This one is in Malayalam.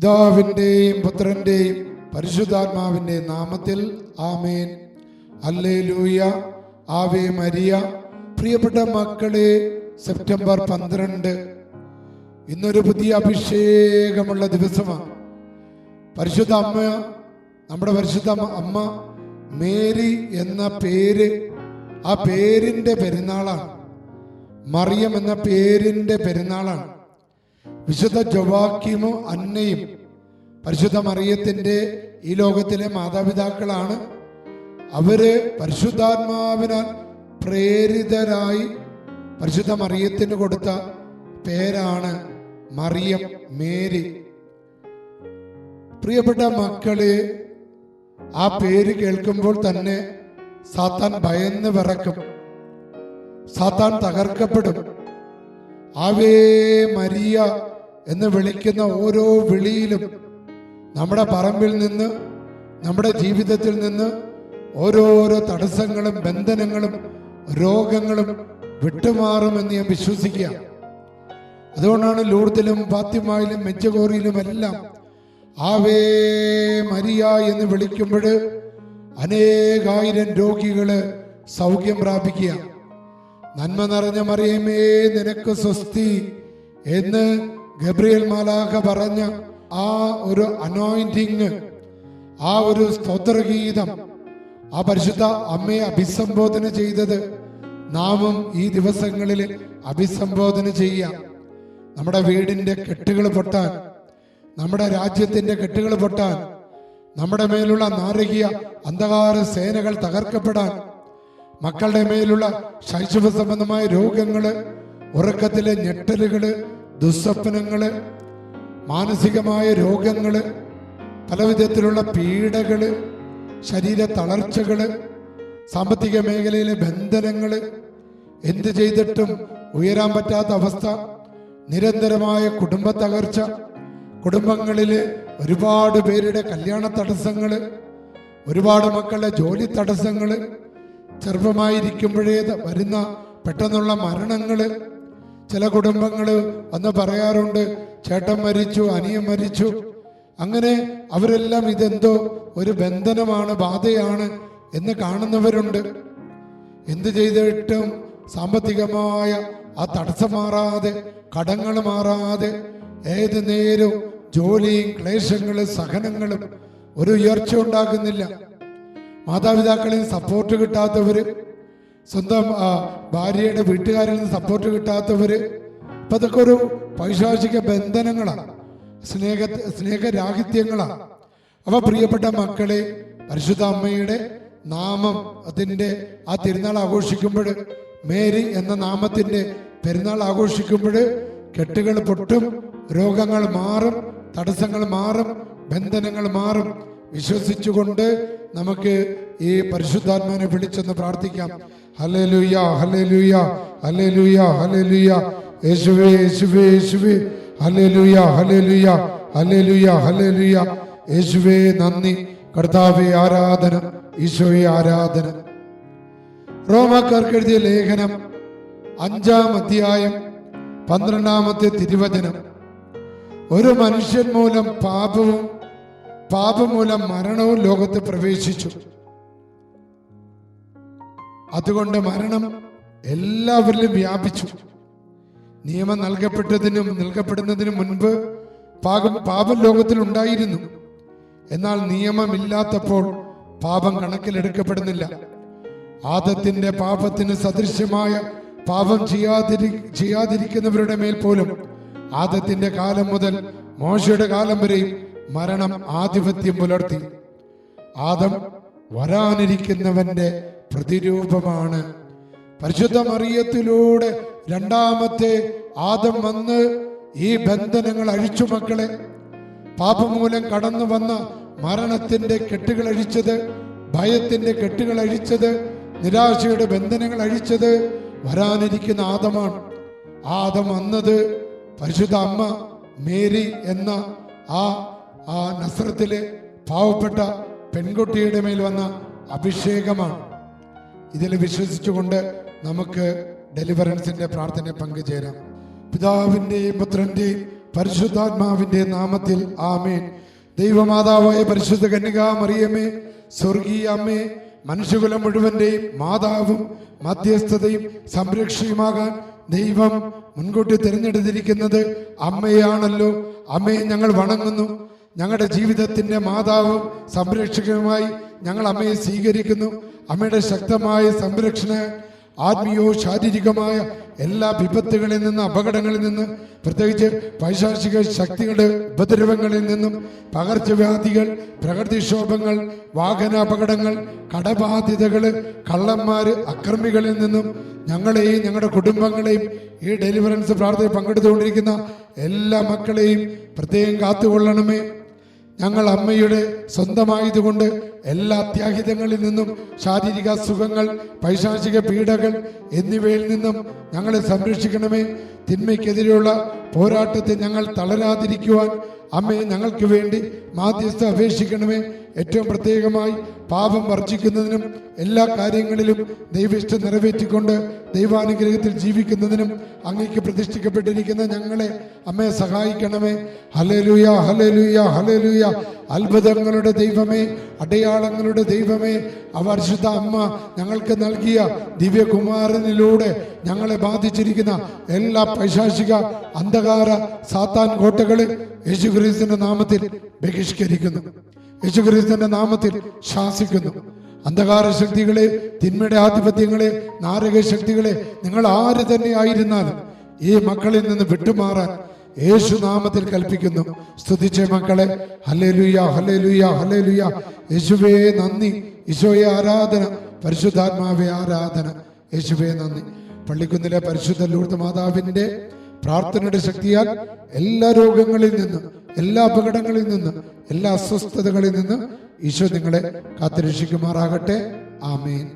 പിതാവിൻ്റെയും പുത്രൻ്റെയും പരിശുദ്ധാത്മാവിൻ്റെയും നാമത്തിൽ ആമേൻ. ഹല്ലേലൂയ. Ave Maria. പ്രിയപ്പെട്ട മക്കളെ, സെപ്റ്റംബർ 12 ഇന്നൊരു പുതിയ അഭിഷേകമുള്ള ദിവസമാണ്. പരിശുദ്ധ അമ്മ, നമ്മുടെ പരിശുദ്ധ അമ്മ മേരി എന്ന പേര്, ആ പേരിൻ്റെ പെരുന്നാളാണ്. മറിയം എന്ന പേരിൻ്റെ പെരുന്നാളാണ്. വിശുദ്ധ ജോവാക്കീമും അന്നയും പരിശുദ്ധ മറിയത്തിൻ്റെ ഈ ലോകത്തിലെ മാതാപിതാക്കളാണ്. അവര് പരിശുദ്ധാത്മാവിനാൽ പ്രേരിതരായി പരിശുദ്ധ മറിയത്തിന് കൊടുത്ത പേരാണ് മറിയം, മേരി. പ്രിയപ്പെട്ട മക്കളെ, ആ പേര് കേൾക്കുമ്പോൾ തന്നെ സാത്താൻ ഭയന്ന് വിറക്കും, സാത്താൻ തകർക്കപ്പെടും. ആവേ മരിയ എന്ന് വിളിക്കുന്ന ഓരോ വിളിയിലും നമ്മുടെ പറമ്പിൽ നിന്ന്, നമ്മുടെ ജീവിതത്തിൽ നിന്ന് ഓരോരോ തടസ്സങ്ങളും ബന്ധനങ്ങളും രോഗങ്ങളും വിട്ടുമാറുമെന്ന് ഞാൻ വിശ്വസിക്കുക. അതുകൊണ്ടാണ് ലൂർദിലും ഫാത്തിമയിലും മെച്ചഗോറിയിലും എല്ലാം ആവേ മരിയ എന്ന് വിളിക്കുമ്പോൾ അനേകായിരം രോഗികള് സൗഖ്യം പ്രാപിക്കുക. നന്മ നിറഞ്ഞ മറിയമേ നിനക്ക് സ്വസ്തി എന്ന് ഗബ്രിയേൽ മാലാഖ പറഞ്ഞ ആ ഒരു അനോയിന്റിങ്, ആ ഒരു സ്തോത്രഗീതം ആ പരിശുദ്ധ അമ്മയെ അഭിസംബോധന ചെയ്തത് നാമും ഈ ദിവസങ്ങളിൽ അഭിസംബോധന ചെയ്യാം. നമ്മുടെ വീടിന്റെ കെട്ടുകൾ പൊട്ടാൻ, നമ്മുടെ രാജ്യത്തിന്റെ കെട്ടുകൾ പൊട്ടാൻ, നമ്മുടെ മേലുള്ള നാരകീയ അന്ധകാര സേനകൾ തകർക്കപ്പെടാൻ, മക്കളുടെ മേലുള്ള ശൈശവ സംബന്ധമായ രോഗങ്ങള്, ഉറക്കത്തിലെ ഞെട്ടലുകള്, ദുസ്വപ്നങ്ങള്, മാനസികമായ രോഗങ്ങള്, പലവിധത്തിലുള്ള പീഡകള്, ശരീര തളർച്ചകള്, സാമ്പത്തിക മേഖലയിലെ ബന്ധനങ്ങള്, എന്ത് ചെയ്തിട്ടും ഉയരാൻ പറ്റാത്ത അവസ്ഥ, നിരന്തരമായ കുടുംബ തകർച്ച, കുടുംബങ്ങളില് ഒരുപാട് പേരുടെ കല്യാണ തടസ്സങ്ങള്, ഒരുപാട് മക്കളുടെ ജോലി തടസ്സങ്ങള്, ചെറുപ്പമായിരിക്കുമ്പോഴേ വരുന്ന പെട്ടെന്നുള്ള മരണങ്ങള്. ചില കുടുംബങ്ങള് വന്ന് പറയാറുണ്ട്, ചേട്ടൻ മരിച്ചു, അനിയൻ മരിച്ചു. അങ്ങനെ അവരെല്ലാം ഇതെന്തോ ഒരു ബന്ധനമാണ്, ബാധയാണ് എന്ന് കാണുന്നവരുണ്ട്. എന്ത് ചെയ്തിട്ടും സാമ്പത്തികമായ ആ തടസ്സം മാറാതെ, കടങ്ങൾ മാറാതെ, ഏത് നേരവും ജോലിയും ക്ലേശങ്ങളും സഹനങ്ങളും, ഒരു ഉയർച്ച ഉണ്ടാകുന്നില്ല. മാതാപിതാക്കളിൽ സപ്പോർട്ട് കിട്ടാത്തവര്, സ്വന്തം ഭാര്യയുടെ വീട്ടുകാരിൽ നിന്ന് സപ്പോർട്ട് കിട്ടാത്തവര്, ഇപ്പൊ അതൊക്കെ ഒരു പൈശാചിക ബന്ധനങ്ങളാണ്, സ്നേഹരാഹിത്യങ്ങളാണ്. അപ്പൊ പ്രിയപ്പെട്ട മക്കളെ, പരിശുദ്ധ അമ്മയുടെ നാമം അതിൻ്റെ ആ തിരുനാൾ ആഘോഷിക്കുമ്പോൾ, മേരി എന്ന നാമത്തിന്റെ പെരുന്നാൾ ആഘോഷിക്കുമ്പോൾ കെട്ടുകൾ പൊട്ടും, രോഗങ്ങൾ മാറും, തടസ്സങ്ങൾ മാറും, ബന്ധനങ്ങൾ മാറും. വിശ്വസിച്ചുകൊണ്ട് നമുക്ക് ഈ പരിശുദ്ധാത്മാവിനെ വിളിച്ചെന്ന് പ്രാർത്ഥിക്കാം. ഹല്ലേലൂയ, ഹല്ലേലൂയ, ഹല്ലേലൂയ, ഹല്ലേലൂയ. യേശുവേ, യേശുവേ, യേശുവേ. ഹല്ലേലൂയ, ഹല്ലേലൂയ, ഹല്ലേലൂയ, ഹല്ലേലൂയ. യേശുവേ നന്ദി, കർത്താവേ ആരാധന, ഈശോയെ ആരാധന. റോമാക്കാർക്ക് എഴുതിയ ലേഖനം 5-ാം അധ്യായം 12-ാമത്തെ തിരുവചനം. ഒരു മനുഷ്യൻ മൂലം പാപം മൂലം മരണവും ലോകത്ത് പ്രവേശിച്ചു. അതുകൊണ്ട് മരണം എല്ലാവരിലും വ്യാപിച്ചു. നിയമം നൽകപ്പെടുന്നതിന് മുൻപ് പാപം ലോകത്തിൽ ഉണ്ടായിരുന്നു. എന്നാൽ നിയമമില്ലാത്തപ്പോൾ പാപം കണക്കിലെടുക്കപ്പെടുന്നില്ല. ആദത്തിന്റെ പാപത്തിന് സദൃശ്യമായ പാപം ചെയ്യാതിരിക്കുന്നവരുടെ മേൽ പോലും ആദത്തിന്റെ കാലം മുതൽ മോശയുടെ കാലം വരെയും മരണം ആധിപത്യം പുലർത്തി. ആദം വരാനിരിക്കുന്നവന്റെ പ്രതിരൂപമാണ്. പരിശുദ്ധ മറിയത്തിലൂടെ രണ്ടാമത്തെ ആദം വന്ന് ഈ ബന്ധനങ്ങൾ അഴിച്ചു. മക്കളെ, പാപം മൂലം കടന്നു വന്ന മരണത്തിന്റെ കെട്ടുകൾ അഴിച്ചത്, ഭയത്തിന്റെ കെട്ടുകൾ അഴിച്ചത്, നിരാശയുടെ ബന്ധനങ്ങൾ അഴിച്ചത് വരാനിരിക്കുന്ന ആദമാണ്. ആദം വന്നത് പരിശുദ്ധ അമ്മ മേരി എന്ന ആ നസ്രത്തിലെ പാവപ്പെട്ട പെൺകുട്ടിയുടെ മേൽ വന്ന അഭിഷേകമാണ്. ഇതിൽ വിശ്വസിച്ചുകൊണ്ട് നമുക്ക് ഡെലിവറൻസിന്റെ പ്രാർത്ഥന പങ്കുചേരാം. പിതാവിൻ്റെയും പുത്രൻ്റെയും പരിശുദ്ധാത്മാവിന്റെ നാമത്തിൽ ആമേൻ. ദൈവമാതാവായ പരിശുദ്ധ കന്യകാമറിയമേ, സ്വർഗീയ അമ്മേ, മനുഷ്യകുലം മുഴുവന്റെയും മാതാവും മധ്യസ്ഥതയും സംരക്ഷയുമാകാൻ ദൈവം മുൻകൂട്ടി തിരഞ്ഞെടുത്തിരിക്കുന്നത് അമ്മയാണല്ലോ. അമ്മയെ ഞങ്ങൾ വണങ്ങുന്നു. ഞങ്ങളുടെ ജീവിതത്തിന്റെ മാതാവും സംരക്ഷകനുമായി ഞങ്ങൾ അമ്മയെ സ്വീകരിക്കുന്നു. അമ്മയുടെ ശക്തമായ സംരക്ഷണ ആത്മീയവും ശാരീരികമായ എല്ലാ വിപത്തുകളിൽ നിന്ന്, അപകടങ്ങളിൽ നിന്ന്, പ്രത്യേകിച്ച് പൈശാചിക ശക്തികളുടെ ഉപദ്രവങ്ങളിൽ നിന്നും, പകർച്ചവ്യാധികൾ, പ്രകൃതിക്ഷോഭങ്ങൾ, വാഹനാപകടങ്ങൾ, കടബാധ്യതകൾ, കള്ളന്മാര്, അക്രമികളിൽ നിന്നും ഞങ്ങളെയും ഞങ്ങളുടെ കുടുംബങ്ങളെയും ഈ ഡെലിവറൻസ് പ്രാർത്ഥനയിൽ പങ്കെടുത്തുകൊണ്ടിരിക്കുന്ന എല്ലാ മക്കളെയും പ്രത്യേകം കാത്തുകൊള്ളണമേ. ഞങ്ങൾ അമ്മയുടെ സ്വന്തമായതുകൊണ്ട് എല്ലാ അത്യാഹിതങ്ങളിൽ നിന്നും, ശാരീരിക അസുഖങ്ങൾ, പൈശാചിക പീഡകൾ എന്നിവയിൽ നിന്നും ഞങ്ങളെ സംരക്ഷിക്കണമേ. തിന്മയ്ക്കെതിരെയുള്ള പോരാട്ടത്തിൽ ഞങ്ങൾ തളരാതിരിക്കുവാൻ അമ്മയെ ഞങ്ങൾക്ക് വേണ്ടി മാധ്യസ്ഥ അപേക്ഷിക്കണമേ. ഏറ്റവും പ്രത്യേകമായി പാപം വർജിക്കുന്നതിനും എല്ലാ കാര്യങ്ങളിലും ദൈവേഷ്ടം നിറവേറ്റിക്കൊണ്ട് ദൈവാനുഗ്രഹത്തിൽ ജീവിക്കുന്നതിനും അങ്ങേക്ക് പ്രതിഷ്ഠിക്കപ്പെട്ടിരിക്കുന്ന ഞങ്ങളെ അമ്മയെ സഹായിക്കണമേ. ഹല്ലേലൂയ, ഹല്ലേലൂയ, ഹല്ലേലൂയ. അത്ഭുതങ്ങളുടെ ദൈവമേ, അടയാളങ്ങളുടെ ദൈവമേ, പരിശുദ്ധ അമ്മ ഞങ്ങൾക്ക് നൽകിയ ദിവ്യകുമാരനിലൂടെ ഞങ്ങളെ ബാധിച്ചിരിക്കുന്ന എല്ലാ പൈശാചിക അന്ധകാര സാത്താൻ കോട്ടകളെ യേശുക്രിസ്തുവിന്റെ നാമത്തിൽ ബഹിഷ്കരിക്കുന്നു. യേശുക്രിസ്തുവിന്റെ നാമത്തിൽ ശാസിക്കുന്നു. അന്ധകാര ശക്തികളെ, തിന്മയുടെ ആധിപത്യങ്ങളെ, നാരക ശക്തികളെ, നിങ്ങൾ ആര് തന്നെ ആയിരുന്നാലും ഈ മക്കളിൽ നിന്ന് വിട്ടുമാറാൻ യേശു നാമത്തിൽ കൽപ്പിക്കുന്നു. സ്തുതിച്ചേ മക്കളെ. ഹല്ലേലൂയ, ഹല്ലേലൂയ, ഹല്ലേലൂയ. യേശുവേ നന്ദി, ഈശോയെ ആരാധന, പരിശുദ്ധാത്മാവേ ആരാധന. യേശുവേ നന്ദി. പള്ളിക്കുന്നിലെ പരിശുദ്ധ ലൂർദ് മാതാവിന്റെ പ്രാർത്ഥനയുടെ ശക്തിയാൽ എല്ലാ രോഗങ്ങളിൽ നിന്ന്, എല്ലാ അപകടങ്ങളിൽ നിന്ന്, എല്ലാ അസ്വസ്ഥതകളിൽ നിന്ന് ഈശോ നിങ്ങളെ കാത്തുരക്ഷിക്കുമാറാകട്ടെ. ആമേൻ.